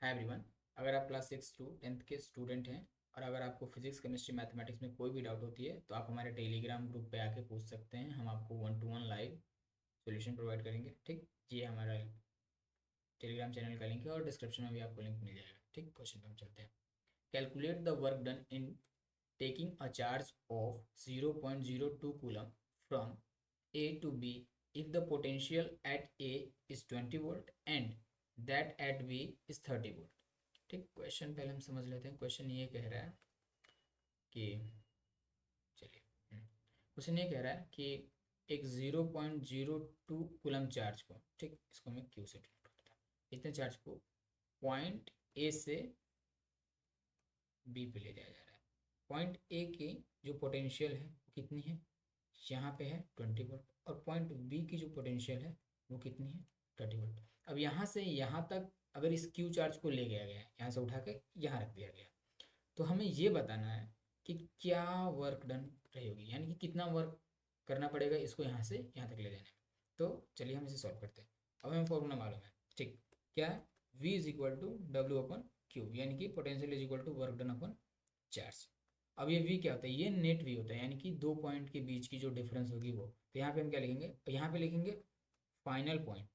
Hi everyone. अगर आप class 6 to 10th के स्टूडेंट हैं और अगर आपको फिजिक्स केमिस्ट्री मैथमेटिक्स में कोई भी डाउट होती है तो आप हमारे टेलीग्राम ग्रुप पे आके पूछ सकते हैं। हम आपको 1-to-1 लाइव सॉल्यूशन प्रोवाइड करेंगे। ठीक, ये हमारा टेलीग्राम चैनल का लिंक है और डिस्क्रिप्शन में भी आपको लिंक मिल जाएगा। ठीक, क्वेश्चन पे हम चलते हैं। Calculate the work done in taking a charge of 0.02 coulomb from A to B if the potential at A is 20 volt and that at B is 30 volt। ठीक, क्वेश्चन पहले हम समझ लेते हैं। क्वेश्चन ये कह रहा है कि चलिए क्वेश्चन ये कह रहा है कि एक 0.02 कूलम चार्ज को, ठीक, इसको मैं क्यू से डिनोट करता हूँ, इतने चार्ज को पॉइंट ए से बी पे ले जाया जा रहा है। पॉइंट ए की जो पोटेंशियल है वो कितनी है, यहाँ पे है 20 वोल्ट, और पॉइंट बी की जो पोटेंशियल है वो कितनी है 30 वोल्ट। अब यहाँ से यहाँ तक अगर इस क्यू चार्ज को ले गया गया, यहाँ से उठा के यहाँ रख दिया गया, तो हमें ये बताना है कि क्या वर्क डन रही होगी, यानी कि कितना वर्क करना पड़ेगा इसको यहाँ से यहाँ तक ले जाने में। तो चलिए हम इसे सॉल्व करते हैं। अब हमें फॉर्मूला मालूम है, ठीक, क्या है, V is equal to W upon Q, यानी कि potential is equal to work done upon charge. अब ये V क्या होता है, ये नेट V होता है, यानी कि दो पॉइंट के बीच की जो डिफरेंस होगी वो। तो यहाँ पे हम क्या लिखेंगे, यहाँ पे लिखेंगे final point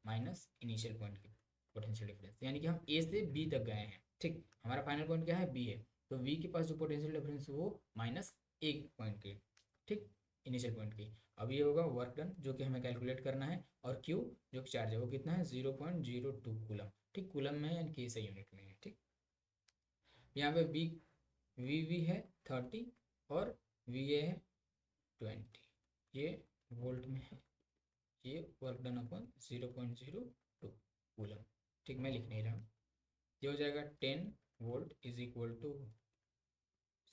minus initial point की पोटेंशियल डिफरेंस, यानी कि हम ए से बी तक गए हैं। ठीक, हमारा फाइनल पॉइंट क्या है, बी है, तो वी के पास जो पोटेंशियल डिफरेंस है वो माइनस एक पॉइंट की, ठीक, इनिशियल पॉइंट की। अब ये होगा वर्क डन जो कि हमें कैलकुलेट करना है, और क्यू जो चार्ज है वो कितना है 0.02 कूलम। ठीक, कूलम में है यानी कि SI यूनिट में है। ठीक, यहाँ पे बी वी है 30 और वी ए है 20, ये वोल्ट में है, ये वर्क डन अपन 0.02 कूलम। ठीक, मैं लिख नहीं रहा हूँ। ये हो जाएगा 10 volt is equal to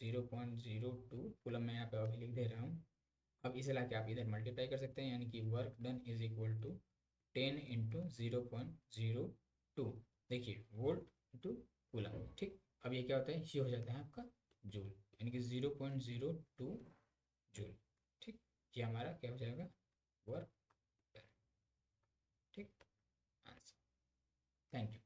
0.02 coulomb, मैं यहाँ पे अभी लिख दे रहा हूँ। अब इसे लाके आप इधर मल्टीप्लाई कर सकते हैं, यानी कि work done is equal to 10 into 0.02, देखिए वोल्ट इंटू कूलम। ठीक, अब ये क्या होता है, ये हो जाता है आपका जूल, यानी कि 0.02 जूल। ठीक, ये हमारा क्या हो जाएगा, वर्क डन। ठीक, आंसर। Thank you.